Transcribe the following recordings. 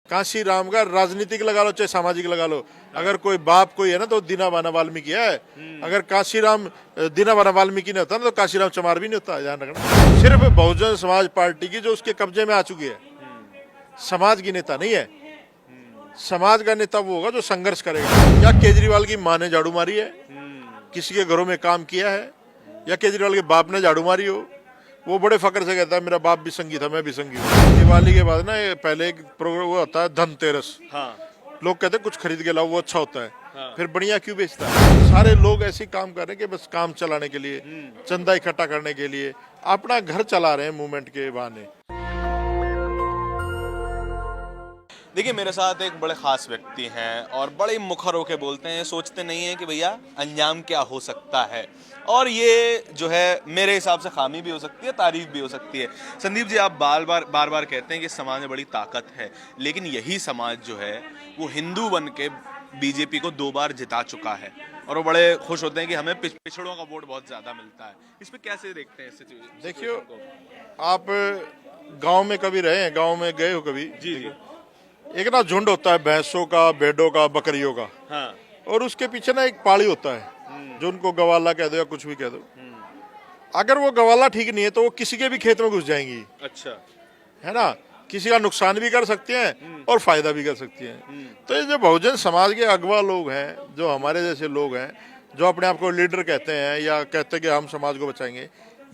काशी राम का राजनीतिक लगा लो चाहे सामाजिक लगा लो, अगर कोई बाप कोई है ना तो दीना बाना वाल्मीकि है। अगर काशी राम दीना बाना वाल्मीकि नहीं होता ना तो काशी राम चमार भी नहीं होता, ध्यान रखना। सिर्फ बहुजन समाज पार्टी की जो उसके कब्जे में आ चुकी है, समाज की नेता नहीं है। समाज का नेता वो होगा जो संघर्ष करेगा। या केजरीवाल की माँ ने झाड़ू मारी है, किसी के घरों में काम किया है, या केजरीवाल के बाप ने झाड़ू मारी हो, वो बड़े फकर से कहता है मेरा बाप भी संगी था, मैं भी संगी हूँ। दिवाली के बाद ना पहले एक प्रोग्राम वो होता है धनतेरस। हाँ। लोग कहते हैं कुछ खरीद के लाओ वो अच्छा होता है। हाँ। फिर बढ़िया क्यों बेचता है? सारे लोग ऐसे काम कर रहे हैं कि बस काम चलाने के लिए, चंदा इकट्ठा करने के लिए, अपना घर चला रहे हैं मूवमेंट के बहाने। देखिए, मेरे साथ एक बड़े खास व्यक्ति हैं और बड़े मुखर होके बोलते हैं, सोचते नहीं हैं कि भैया अंजाम क्या हो सकता है। और ये जो है मेरे हिसाब से खामी भी हो सकती है, तारीफ भी हो सकती है। संदीप जी, आप बार बार कहते हैं कि समाज में बड़ी ताकत है, लेकिन यही समाज जो है वो हिंदू बन के बीजेपी को 2 बार जिता चुका है और वो बड़े खुश होते हैं कि हमें पिछड़ों का वोट बहुत ज्यादा मिलता है। इस पे कैसे देखते हैं? देखियो, आप गांव में कभी रहे हैं, गांव में गए हो कभी? जी जी। एक ना झुंड होता है भैंसों का, भेड़ों का, बकरियों का। हाँ। और उसके पीछे ना एक पाड़ी होता है जो उनको गवाला कह दो या कुछ भी कह दो। अगर वो गवाला ठीक नहीं है तो वो किसी के भी खेत में घुस जाएंगी। अच्छा। है ना, किसी का नुकसान भी कर सकती हैं और फायदा भी कर सकती हैं। तो ये जो बहुजन समाज के अगवा लोग हैं, जो हमारे जैसे लोग हैं, जो अपने आप को लीडर कहते हैं या कहते हैं कि हम समाज को बचाएंगे,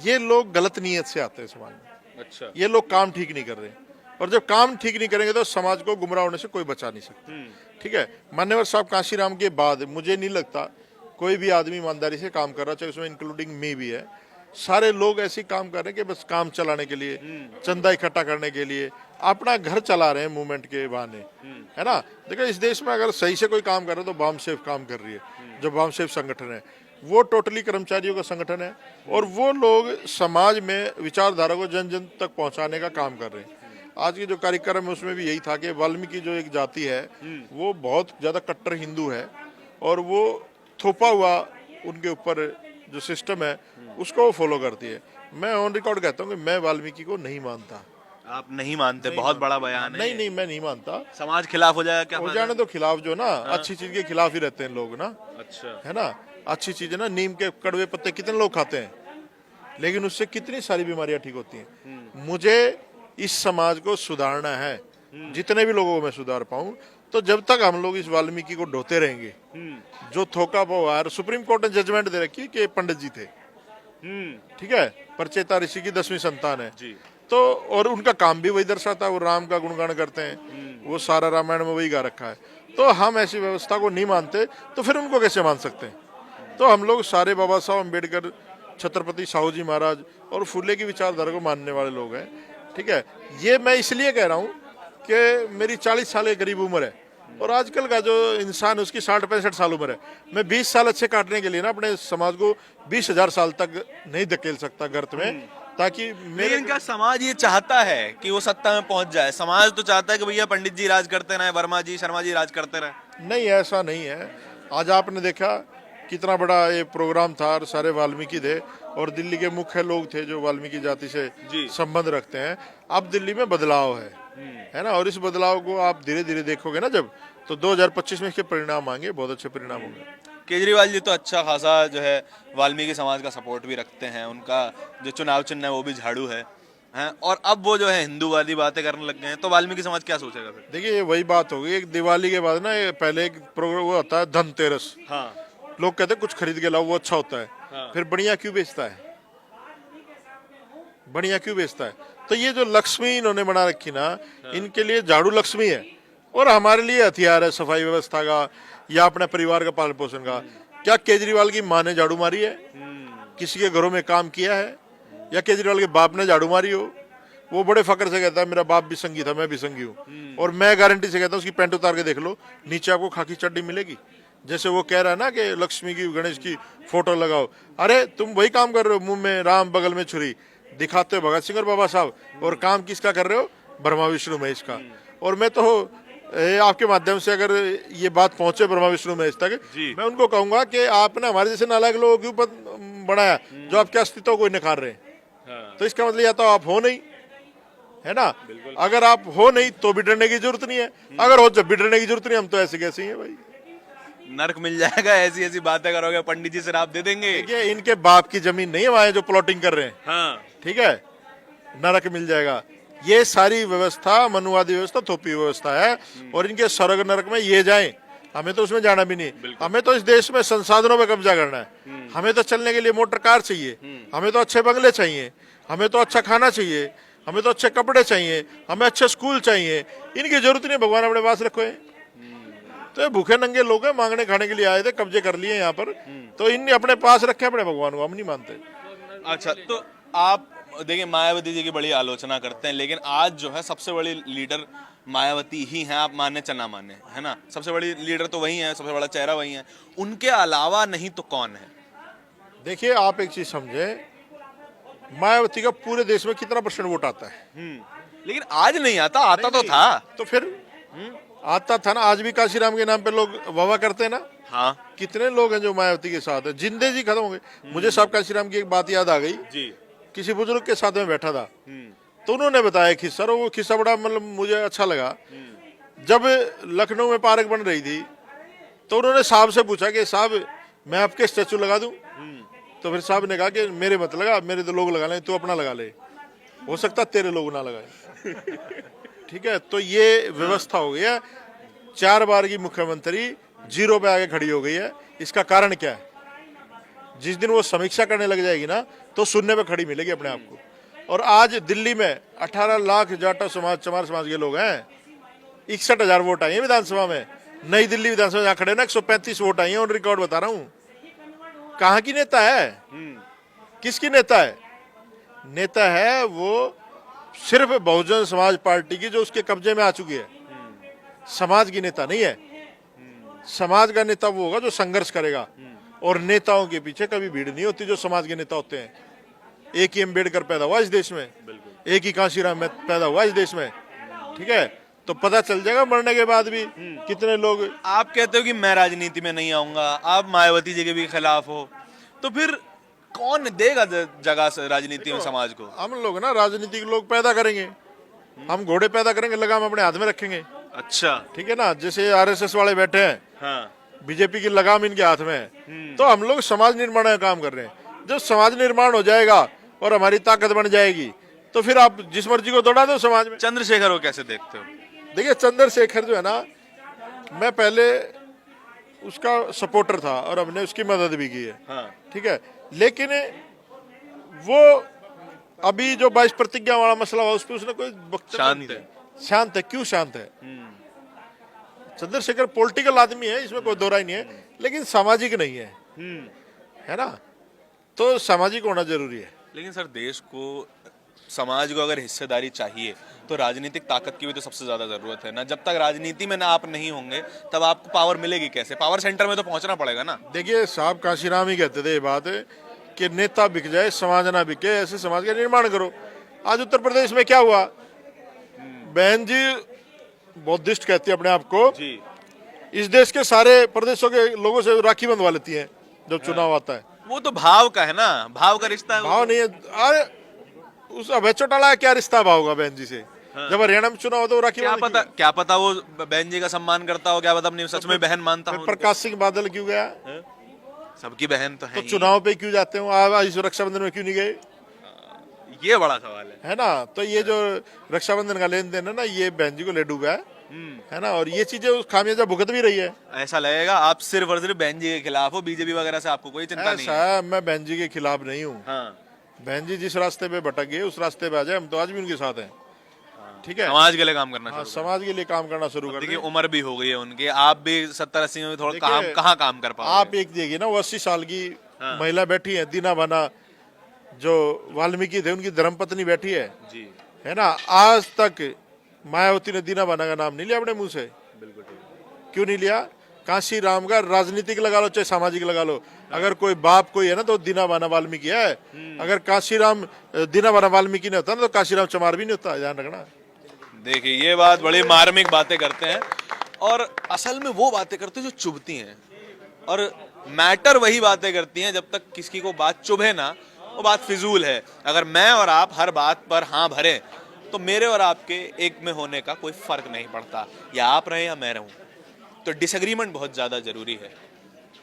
ये लोग गलत नीयत से आते हैं समाज में। अच्छा। ये लोग काम ठीक नहीं कर रहे, और जब काम ठीक नहीं करेंगे तो समाज को गुमराह होने से कोई बचा नहीं सकता। ठीक है, मान्यवर साहब काशीराम के बाद मुझे नहीं लगता कोई भी आदमी ईमानदारी से काम कर रहा, चाहे उसमें इंक्लूडिंग मी भी है। सारे लोग ऐसे काम कर रहे हैं कि बस काम चलाने के लिए, चंदा इकट्ठा करने के लिए, अपना घर चला रहे हैं मूवमेंट के बहाने। है ना, देखो इस देश में अगर सही से कोई काम कर रहा है तो बाम सेफ काम कर रही है। जो बाम सेफ संगठन है वो टोटली कर्मचारियों का संगठन है, और वो लोग समाज में विचारधारा को जन जन तक पहुंचाने का काम कर रहे हैं। आज की जो कार्यक्रम है उसमें भी यही था कि वाल्मीकि जो एक जाति है वो बहुत ज्यादा कट्टर हिंदू है, और वो थोपा हुआ उनके ऊपर जो सिस्टम है उसको वो फॉलो करती है। मैं ऑन रिकॉर्ड कहता हूँ कि मैं वाल्मीकि को नहीं मानता। आप नहीं मानते? बहुत बड़ा बयान है। नहीं, मैं नहीं मानता। समाज खिलाफ हो जाएगा क्या? हो जाने तो खिलाफ, जो ना अच्छी चीज के खिलाफ ही रहते हैं लोग ना। अच्छा। है ना, अच्छी चीज है ना, नीम के कड़वे पत्ते कितने लोग खाते हैं, लेकिन उससे कितनी सारी बीमारियां ठीक होती हैं। मुझे इस समाज को सुधारना है, जितने भी लोगों को मैं सुधार पाऊं। तो जब तक हम लोग इस वाल्मीकि को ढोते रहेंगे, जो थोका पवार सुप्रीम कोर्ट ने जजमेंट दे रखी कि पंडित जी थे, ठीक है, परचेता ऋषि की 10वीं संतान है जी। तो, और उनका काम भी वही दर्शाता है, वो राम का गुणगान करते हैं, वो सारा रामायण में वही गा रखा है। तो हम ऐसी व्यवस्था को नहीं मानते तो फिर उनको कैसे मान सकते हैं? तो हम लोग सारे बाबा साहब अम्बेडकर, छत्रपति साहू जी महाराज और फुले की विचारधारा को मानने वाले लोग हैं। ठीक है, ये मैं इसलिए कह रहा हूँ कि मेरी 40 साल की करीब उम्र है, और आजकल का जो इंसान उसकी 60-65 साल उम्र है। मैं 20 साल अच्छे काटने के लिए ना अपने समाज को 20,000 साल तक नहीं धकेल सकता गर्त में, ताकि मेरे इनका समाज ये चाहता है कि वो सत्ता में पहुंच जाए। समाज तो चाहता है कि भैया पंडित जी राज करते रहे, वर्मा जी, शर्मा जी राज करते रहे। नहीं, ऐसा नहीं है। आज आपने देखा कितना बड़ा ये प्रोग्राम था और सारे वाल्मीकि थे, और दिल्ली के मुख्य लोग थे जो वाल्मीकि जाति से संबंध रखते हैं। अब दिल्ली में बदलाव है ना, और इस बदलाव को आप धीरे धीरे देखोगे ना जब, तो 2025 में इसके परिणाम आएंगे, बहुत अच्छे परिणाम होंगे। केजरीवाल जी तो अच्छा खासा जो है वाल्मीकि समाज का सपोर्ट भी रखते हैं, उनका जो चुनाव चिन्ह है वो भी झाड़ू है, और अब वो जो है हिंदूवादी बातें करने लग गए हैं, तो वाल्मीकि समाज क्या सोचेगा फिर? देखिए, ये वही बात होगी, एक दिवाली के बाद ना पहले एक प्रोग्राम वो होता है धनतेरस। हाँ। लोग कहते हैं कुछ खरीद के लाओ वो अच्छा होता है। हाँ। फिर बढ़िया क्यों बेचता है? बढ़िया क्यों बेचता है? तो ये जो लक्ष्मी इन्होंने बना रखी ना, इनके लिए झाड़ू लक्ष्मी है, और हमारे लिए हथियार है सफाई व्यवस्था का या अपने परिवार का पालन पोषण का। क्या केजरीवाल की माँ ने झाड़ू मारी है, किसी के घरों में काम किया है, या केजरीवाल के बाप ने झाड़ू मारी हो? वो बड़े फकर से कहता है मेरा बाप भी संगी था, मैं भी संगी हूँ। और मैं गारंटी से कहता हूँ उसकी पैंट उतार के देख लो, नीचे आपको खाकी चड्डी मिलेगी। जैसे वो कह रहा है ना कि लक्ष्मी की, गणेश की फोटो लगाओ, अरे तुम वही काम कर रहे हो, मुंह में राम बगल में छुरी, दिखाते हो भगत सिंह और बाबा साहब, और काम किसका कर रहे हो? ब्रह्मा विष्णु महेश का। और मैं तो आपके माध्यम से अगर ये बात पहुंचे ब्रह्मा विष्णु महेश तक, मैं उनको कहूंगा कि आपने हमारे जैसे नालायक लोगों के ऊपर बनाया जो आपके अस्तित्व को निखार रहे हैं। तो इसका मतलब या तो आप हो नहीं, है ना। अगर आप हो नहीं तो भी डरने की जरूरत नहीं है, अगर हो जब भी डरने की जरूरत नहीं, हम तो ऐसे कैसे ही हैं भाई। नर्क मिल जाएगा, ऐसी ऐसी बातें करोगे, पंडित जी शराब दे देंगे। देखिए इनके बाप की जमीन नहीं है वहां जो प्लॉटिंग कर रहे हैं, हाँ। ठीक है, नरक मिल जाएगा। ये सारी व्यवस्था मनुवादी व्यवस्था, थोपी व्यवस्था है, और इनके स्वर्ग नरक में ये जाएं, हमें तो उसमें जाना भी नहीं। हमें तो इस देश में संसाधनों पे कब्जा करना है। हमें तो चलने के लिए मोटर कार चाहिए, हमें तो अच्छे बंगले चाहिए, हमें तो अच्छा खाना चाहिए, हमें तो अच्छे कपड़े चाहिए, हमें अच्छे स्कूल चाहिए। इनकी जरूरत नहीं, भगवान अपने पास रखो है। तो ये भूखे नंगे लोग हैं, मांगने खाने के लिए आए थे, कब्जे कर लिए यहाँ पर, तो इनने अपने पास रखे अपने भगवान को, हम नहीं मानते। अच्छा, तो आप देखिए मायावती जी की बड़ी आलोचना करते हैं, लेकिन आज जो है सबसे बड़ी लीडर मायावती ही हैं, आप माने चना माने, है ना। सबसे बड़ी लीडर तो वही है, सबसे बड़ा चेहरा वही है, उनके अलावा नहीं तो कौन है? देखिए आप एक चीज समझे, मायावती का पूरे देश में कितना % वोट आता है? लेकिन आज नहीं आता, आता तो था। तो फिर आता था ना, आज भी काशीराम के नाम पे लोग वाह करते हैं ना। हाँ कितने लोग हैं जो मायावती के साथ है, जिंदे जी खत्म हो गए। मुझे साहब काशीराम की एक बात याद आ गई जी। किसी बुजुर्ग के साथ में बैठा था, तो उन्होंने बताया किस्सा, और वो किस्सा बड़ा मतलब मुझे अच्छा लगा। जब लखनऊ में पार्क बन रही थी तो उन्होंने साहब से पूछा कि साहब मैं आपके स्टैचू लगा दूं? तो फिर साहब ने कहा कि मेरे मत लगा, मेरे तो लोग लगा लें, तू अपना लगा ले, हो सकता तेरे लोग ना लगाए। ठीक है, तो ये व्यवस्था हो गई है। 4 बार की मुख्यमंत्री जीरो पे आके खड़ी हो गई है। इसका कारण क्या है? जिस दिन वो समीक्षा करने लग जाएगी ना, तो सुनने पे खड़ी मिलेगी अपने आप को। और आज दिल्ली में 18 लाख जाटा समाज, चमार समाज के लोग हैं, 61,000 वोट आए हैं विधानसभा में। नई दिल्ली विधानसभा जहाँ खड़े ना 135 वोट आई हैं, और रिकॉर्ड बता रहा हूँ। कहाँ की नेता है? किसकी नेता है? नेता है वो सिर्फ बहुजन समाज पार्टी की, जो उसके कब्जे में आ चुकी है। समाज की नेता नहीं है। समाज का नेता वो होगा जो संघर्ष करेगा, और नेताओं के पीछे कभी भीड़ नहीं होती जो समाज के नेता होते हैं। एक ही अम्बेडकर पैदा हुआ इस देश में, एक ही कांशीराम में पैदा हुआ इस देश में, ठीक है। तो पता चल जाएगा मरने के बाद भी कितने लोग। आप कहते हो कि मैं राजनीति में नहीं आऊंगा, आप मायावती जी के भी खिलाफ हो, तो फिर कौन देगा जगह से राजनीति में समाज को? हम लोग ना राजनीतिक लोग पैदा करेंगे, हम घोड़े पैदा करेंगे, लगाम अपने हाथ में रखेंगे। अच्छा, ठीक है ना, जैसे RSS वाले बैठे हैं, हाँ। बीजेपी की लगाम इनके हाथ में है, तो हम लोग समाज निर्माण का काम कर रहे हैं। जब समाज निर्माण हो जाएगा और हमारी ताकत बन जाएगी, तो फिर आप जिस मर्जी को दौड़ा दो समाज में। चंद्रशेखर को कैसे देखते हो? देखिए चंद्रशेखर जो है ना, मैं पहले उसका सपोर्टर था और हमने उसकी मदद भी की है, हाँ। ठीक है। लेकिन वो अभी जो 22 प्रतिज्ञा वाला मसला हुआ, उस पर उसने कोई वक्तव्य शांत नहीं है। दिया। शांत है, क्यों शांत है? चंद्रशेखर पॉलिटिकल आदमी है, इसमें कोई दो राय नहीं है, लेकिन सामाजिक नहीं है, है ना। तो सामाजिक होना जरूरी है। लेकिन सर, देश को, समाज को अगर हिस्सेदारी चाहिए तो राजनीतिक ताकत की भी तो सबसे ज्यादा जरूरत है ना। जब तक राजनीति में ना आप नहीं होंगे, तब आपको पावर मिलेगी कैसे? पावर सेंटर में तो पहुंचना पड़ेगा ना। देखिए साहब काशीराम ही कहते थे ये बात कि नेता बिक जाए समाज ना बिके, ऐसे समाज का निर्माण करो। आज उत्तर प्रदेश में क्या हुआ? बहन जी बौद्धिस्ट कहती है अपने आप को जी। इस देश के सारे प्रदेशों के लोगों से राखी बंधवा लेती हैं जब चुनाव आता है। वो तो भाव का है ना, भाव का रिश्ता है वो। भाव नहीं है। अरे उस अभय चौटाला का क्या रिश्ता भाव होगा बहन जी से? जब हरियाणा में चुनाव होता है वो राखी क्या बांधती पता, क्या पता वो बहन जी का सम्मान करता हो, क्या पता अपनी सच में बहन मानता है। हो। प्रकाश सिंह बादल क्यों गया? सबकी बहन तो है तो ही। चुनाव पे क्यों जाते हो? आज इस रक्षाबंधन में क्यों नहीं गए? ये बड़ा सवाल है। है ना। तो ये जो रक्षाबंधन का लेन देन है ना, ये बहन जी को ले डूबा है ना। और ये चीजें उस खामियाजा भुगत भी रही है। ऐसा लगेगा आप सिर्फ और सिर्फ बहन जी के खिलाफ हो, बीजेपी वगैरह से आपको कोई चिंता नहीं है। ऐसा है, मैं बहन जी के खिलाफ नहीं हूँ। हाँ। बहन जी जिस रास्ते पे भटक गए उस रास्ते पे आ जाए, हम तो आज भी उनके साथ हैं, ठीक है। समाज के लिए काम करना हाँ, शुरू समाज के लिए काम करना शुरू करें। कर देखिए दें। उम्र भी हो गई है उनकी, आप भी 70-80 में थोड़ा देखिए, कहाँ काम कर पाओगे? आप एक देखिए ना, वो 80 साल की महिला बैठी है, दीना भाना, जो वाल्मीकि थे उनकी धर्मपत्नी बैठी है, जी। है ना। आज तक मायावती ने दीना भाना का नाम नहीं लिया अपने मुंह से। बिल्कुल। क्यों नहीं लिया? काशी राम का राजनीतिक लगा लो चाहे सामाजिक लगा लो, अगर कोई बाप कोई है ना तो दीना भाना वाल्मीकि है। अगर काशी राम दीना भाना वाल्मीकि नहीं होता ना तो काशी राम चमार भी नहीं होता, ध्यान रखना। देखिए ये बात बड़ी मार्मिक बातें करते हैं, और असल में वो बातें करते हैं जो चुभती हैं, और मैटर वही बातें करती हैं। जब तक किसी को बात चुभे ना, वो बात फिजूल है। अगर मैं और आप हर बात पर हाँ भरें तो मेरे और आपके एक में होने का कोई फर्क नहीं पड़ता, या आप रहें या मैं रहूं। तो डिसएग्रीमेंट बहुत ज़्यादा ज़रूरी है।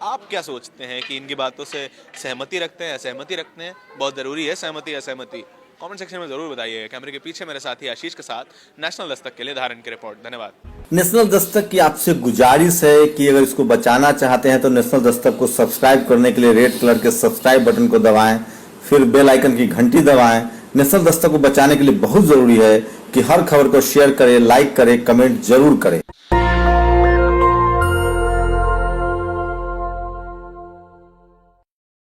आप क्या सोचते हैं कि इनकी बातों से सहमति रखते हैं, असहमति रखते हैं? बहुत ज़रूरी है सहमति असहमति। कमेंट सेक्शन में ज़रूर बताइए। कैमरे के पीछे मेरे साथी आशीष के साथ नेशनल दस्तक के लिए धारण की रिपोर्ट। धन्यवाद। नेशनल दस्तक की आपसे गुजारिश है कि अगर इसको बचाना चाहते हैं तो नेशनल दस्तक को सब्सक्राइब करने के लिए रेड कलर के सब्सक्राइब बटन को दबाएं, फिर बेल आइकन की घंटी दबाएं। नेशनल दस्तक को बचाने के लिए बहुत जरूरी है कि हर खबर को शेयर करें, लाइक करें, कमेंट जरूर करें।